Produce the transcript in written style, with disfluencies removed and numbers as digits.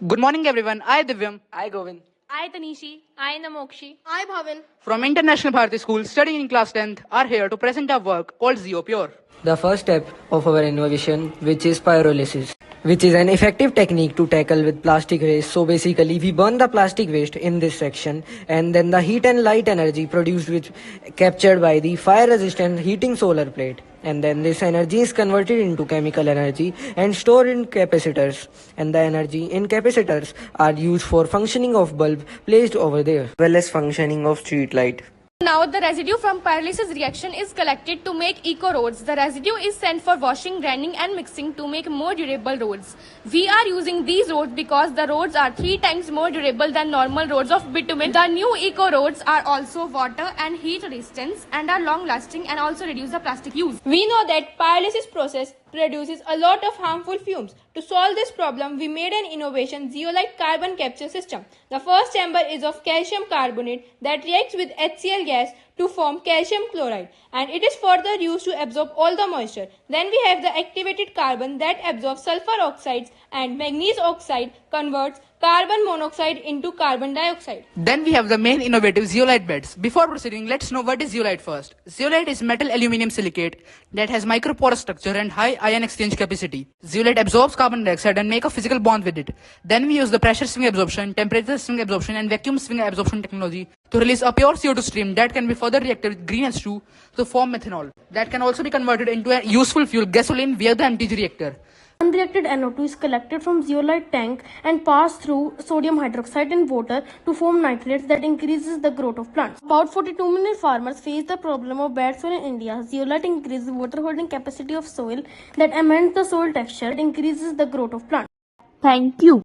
Good morning, everyone. I, Divyam, I Govin. I Tanishi. I Namokshi. I Bhavin. from International Bharati School, studying in class 10th, are here to present our work called Zero Pure. The first step of our innovation, which is pyrolysis, which is an effective technique to tackle with plastic waste. So basically, we burn the plastic waste in this section, and then the heat and light energy produced, which captured by the fire-resistant heating solar plate. And then this energy is converted into chemical energy and stored in capacitors. And the energy in capacitors are used for functioning of bulb placed over there, as well as functioning of street light. Now the residue from pyrolysis reaction is collected to make eco roads. The residue is sent for washing, grinding and mixing to make more durable roads. We are using these roads because the roads are 3 times more durable than normal roads of bitumen. The new eco roads are also water and heat resistant and are long lasting and also reduce the plastic use. We know that pyrolysis process produces a lot of harmful fumes. To solve this problem, we made an innovation zeolite carbon capture system. The first chamber is of calcium carbonate that reacts with HCl gas to form calcium chloride, and it is further used to absorb all the moisture. Then we have the activated carbon that absorbs sulfur oxides, and manganese oxide converts carbon monoxide into carbon dioxide. Then we have the main innovative zeolite beds. Before proceeding, let's know what is zeolite first. Zeolite is metal aluminum silicate that has microporous structure and high ion exchange capacity. Zeolite absorbs carbon dioxide and make a physical bond with it. Then we use the pressure swing absorption, temperature swing absorption and vacuum swing absorption technology to release a pure CO2 stream that can be further reacted with green H2 to form methanol. That can also be converted into a useful fuel, gasoline, via the MTG reactor. Unreacted NO2 is collected from zeolite tank and passed through sodium hydroxide and water to form nitrates that increases the growth of plants. About 42 million farmers face the problem of bad soil in India. Zeolite increases water holding capacity of soil that amends the soil texture. It increases the growth of plants. Thank you.